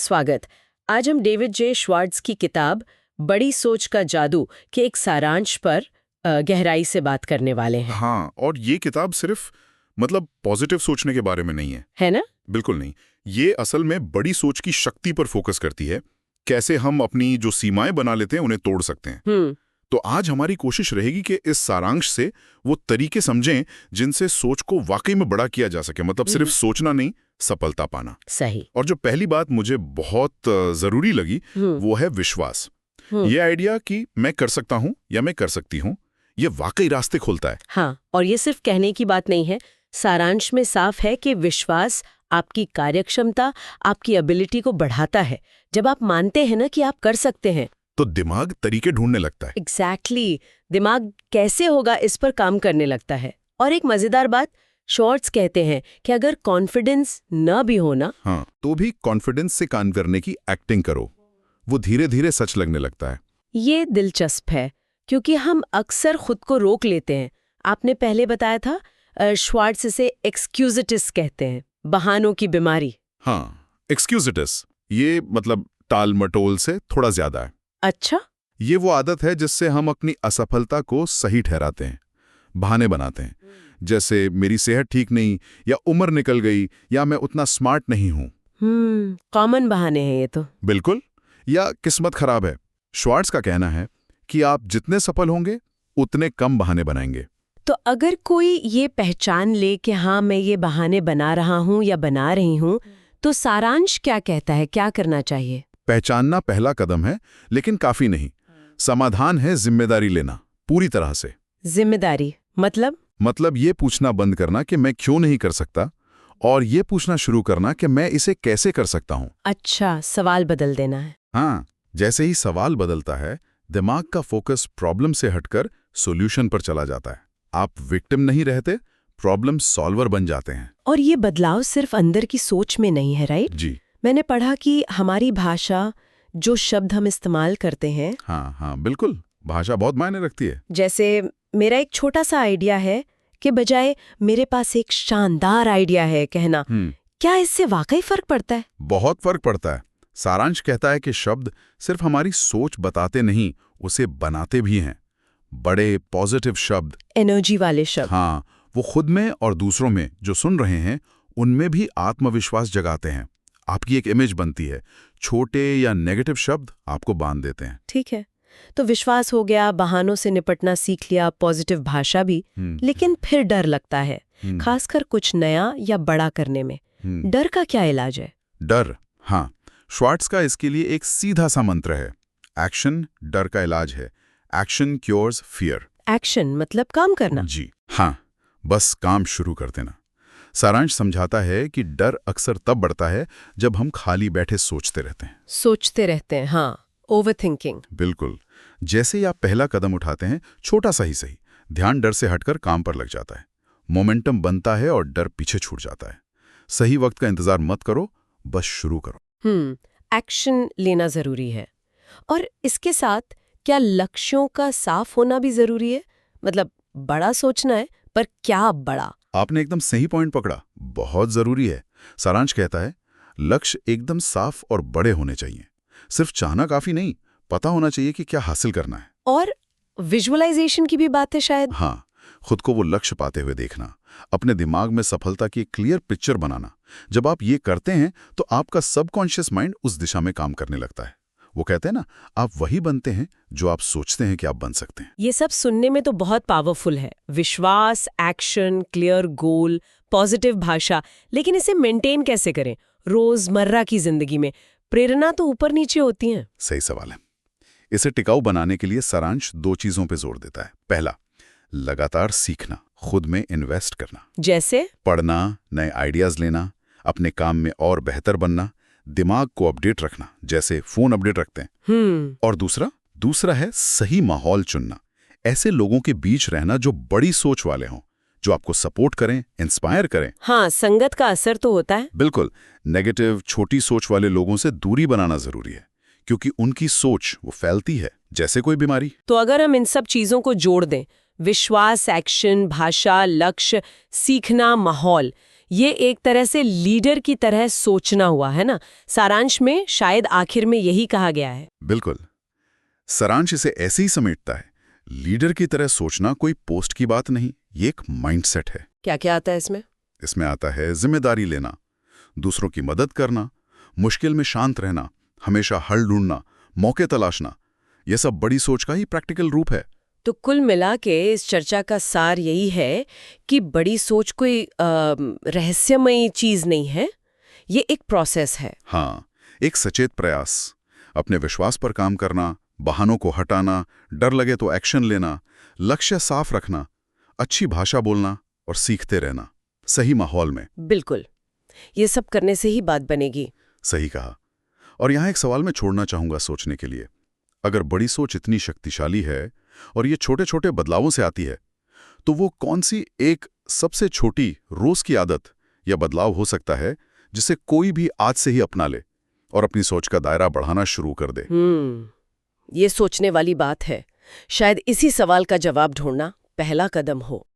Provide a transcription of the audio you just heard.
स्वागत। आज हम डेविड जे श्वार्ट्ज की किताब बड़ी सोच का जादू के एक सारांश पर गहराई से बात करने वाले हैं। हाँ, और ये किताब सिर्फ पॉजिटिव सोचने के बारे में नहीं है ना? बिल्कुल नहीं। ये असल में बड़ी सोच की शक्ति पर फोकस करती है, कैसे हम अपनी जो सीमाएं बना लेते हैं उन्हें तोड़ सकते हैं। तो आज हमारी कोशिश रहेगी कि इस सारांश से वो तरीके समझें जिनसे सोच को वाकई में बड़ा किया जा सके, सिर्फ सोचना नहीं, सफलता पाना। सही। और जो पहली बात मुझे बहुत जरूरी लगी वो है विश्वास। ये आइडिया कि मैं कर सकता हूँ या मैं कर सकती हूँ, ये वाकई रास्ते खोलता है। हाँ, और ये सिर्फ कहने की बात नहीं है। सारांश में साफ है कि विश्वास आपकी कार्यक्षमता, आपकी एबिलिटी को बढ़ाता है। जब आप मानते हैं ना कि आप कर सकते हैं तो दिमाग तरीके ढूंढने लगता है। एग्जैक्टली। दिमाग कैसे होगा इस पर काम करने लगता है। और एक मजेदार बात, श्वार्ट्ज कहते हैं कि अगर कॉन्फिडेंस न भी हो ना, हाँ, तो भी कॉन्फिडेंस से काम करने की एक्टिंग करो, वो धीरे धीरे सच लगने लगता है। ये दिलचस्प है क्योंकि हम अक्सर खुद को रोक लेते हैं। आपने पहले बताया था श्वार्ट्ज इसे एक्सक्यूजिटिस कहते हैं, बहानों की बीमारी। हाँ, एक्सक्यूजिटिस ये टाल मटोल से थोड़ा ज्यादा है। अच्छा। ये वो आदत है जिससे हम अपनी असफलता को सही ठहराते हैं, बहाने बनाते हैं। जैसे मेरी सेहत ठीक नहीं, या उम्र निकल गई, या मैं उतना स्मार्ट नहीं हूं। कॉमन बहाने हैं ये तो। बिल्कुल। या किस्मत खराब है। श्वार्ट्ज का कहना है कि आप जितने सफल होंगे उतने कम बहाने बनाएंगे। तो अगर कोई ये पहचान ले कि हाँ, मैं ये बहाने बना रहा हूँ या बना रही हूँ, तो सारांश क्या कहता है, क्या करना चाहिए? पहचानना पहला कदम है, लेकिन काफी नहीं। समाधान है जिम्मेदारी लेना, पूरी तरह से। जिम्मेदारी मतलब ये पूछना बंद करना कि मैं क्यों नहीं कर सकता, और ये पूछना शुरू करना कि मैं इसे कैसे कर सकता हूँ। अच्छा, सवाल बदल देना है। हाँ, जैसे ही सवाल बदलता है, दिमाग का फोकस प्रॉब्लम से हटकर सॉल्यूशन पर चला जाता है। आप विक्टिम नहीं रहते, प्रॉब्लम सॉल्वर बन जाते हैं। और ये बदलाव सिर्फ अंदर की सोच में नहीं है, राइट? जी। मैंने पढ़ा कि हमारी भाषा, जो शब्द हम इस्तेमाल करते हैं, हाँ, बिल्कुल, भाषा बहुत मायने रखती है। जैसे मेरा एक छोटा सा आइडिया है कि बजाय मेरे पास एक शानदार आइडिया है कहना, क्या इससे वाकई फर्क पड़ता है? बहुत फर्क पड़ता है। सारांश कहता है कि शब्द सिर्फ हमारी सोच बताते नहीं, उसे बनाते भी हैं। बड़े पॉजिटिव शब्द, एनर्जी वाले शब्द, हाँ, वो खुद में और दूसरों में जो सुन रहे हैं उनमें भी आत्मविश्वास जगाते हैं। आपकी एक इमेज बनती है। छोटे या नेगेटिव शब्द आपको बांध देते हैं। ठीक है, तो विश्वास हो गया, बहानों से निपटना सीख लिया, पॉजिटिव भाषा भी। लेकिन फिर डर लगता है, खासकर कुछ नया या बड़ा करने में। डर का क्या इलाज है? डर, हाँ, श्वार्ट्ज का इसके लिए एक सीधा सा मंत्र है। एक्शन डर का इलाज है। Action cures fear. एक्शन मतलब काम करना। जी हाँ, बस काम शुरू कर देना। सारांश समझाता है कि डर अक्सर तब बढ़ता है जब हम खाली बैठे सोचते रहते हैं। हाँ, ओवरथिंकिंग। बिल्कुल। जैसे ही आप पहला कदम उठाते हैं, छोटा सा ही सही, ध्यान डर से हटकर काम पर लग जाता है। मोमेंटम बनता है और डर पीछे छूट जाता है। सही वक्त का इंतजार मत करो, बस शुरू करो। एक्शन लेना जरूरी है। और इसके साथ क्या लक्ष्यों का साफ होना भी जरूरी है? बड़ा सोचना है, पर क्या बड़ा? आपने एकदम सही पॉइंट पकड़ा, बहुत जरूरी है। सारांश कहता है, लक्ष्य एकदम साफ और बड़े होने चाहिए। सिर्फ चाहना काफी नहीं, पता होना चाहिए कि क्या हासिल करना है। और विजुअलाइजेशन की भी बात है शायद। हाँ, खुद को वो लक्ष्य पाते हुए देखना, अपने दिमाग में सफलता की एक क्लियर पिक्चर बनाना। जब आप ये करते हैं तो आपका सबकॉन्शियस माइंड उस दिशा में काम करने लगता है। वो कहते हैं ना, आप वही बनते हैं जो आप सोचते हैं कि आप बन सकते हैं। ये सब सुनने में तो बहुत पावरफुल है। विश्वास, एक्शन, क्लियर गोल, पॉजिटिव भाषा। लेकिन इसे मेंटेन कैसे करें रोजमर्रा की जिंदगी में? प्रेरणा तो ऊपर नीचे होती है। सही सवाल है। इसे टिकाऊ बनाने के लिए सारांश 2 चीजों पे जोर देता है। पहला, लगातार सीखना, खुद में इन्वेस्ट करना। जैसे पढ़ना, नए आइडियाज लेना, अपने काम में और बेहतर बनना, दिमाग को अपडेट रखना, जैसे फोन अपडेट रखते हैं। और दूसरा है सही माहौल चुनना। ऐसे लोगों के बीच रहना जो बड़ी सोच वाले हों, जो आपको सपोर्ट करें, इंस्पायर करें। हाँ, संगत का असर तो होता है। बिल्कुल। नेगेटिव, छोटी सोच वाले लोगों से दूरी बनाना जरूरी है, क्योंकि उनकी सोच वो फैलती है जैसे कोई बीमारी। तो अगर हम इन सब चीजों को जोड़ दें, विश्वास, एक्शन, भाषा, लक्ष्य, सीखना, माहौल, ये एक तरह से लीडर की तरह सोचना हुआ है ना। सारांश में शायद आखिर में यही कहा गया है। बिल्कुल। सारांश इसे ऐसे ही समेटता है। लीडर की तरह सोचना कोई पोस्ट की बात नहीं, ये एक माइंडसेट है। क्या क्या आता है इसमें? इसमें आता है जिम्मेदारी लेना, दूसरों की मदद करना, मुश्किल में शांत रहना, हमेशा हल ढूंढना, मौके तलाशना। यह सब बड़ी सोच का ही प्रैक्टिकल रूप है। तो कुल मिला के इस चर्चा का सार यही है कि बड़ी सोच कोई रहस्यमयी चीज नहीं है, ये एक प्रोसेस है। हाँ, एक सचेत प्रयास, अपने विश्वास पर काम करना, बहानों को हटाना, डर लगे तो एक्शन लेना, लक्ष्य साफ रखना, अच्छी भाषा बोलना और सीखते रहना, सही माहौल में। बिल्कुल, ये सब करने से ही बात बनेगी। सही कहा। और यहाँ एक सवाल मैं छोड़ना चाहूंगा सोचने के लिए। अगर बड़ी सोच इतनी शक्तिशाली है और ये छोटे छोटे बदलावों से आती है, तो वो कौन सी एक सबसे छोटी रोज की आदत या बदलाव हो सकता है जिसे कोई भी आज से ही अपना ले और अपनी सोच का दायरा बढ़ाना शुरू कर दे? ये सोचने वाली बात है। शायद इसी सवाल का जवाब ढूंढना पहला कदम हो।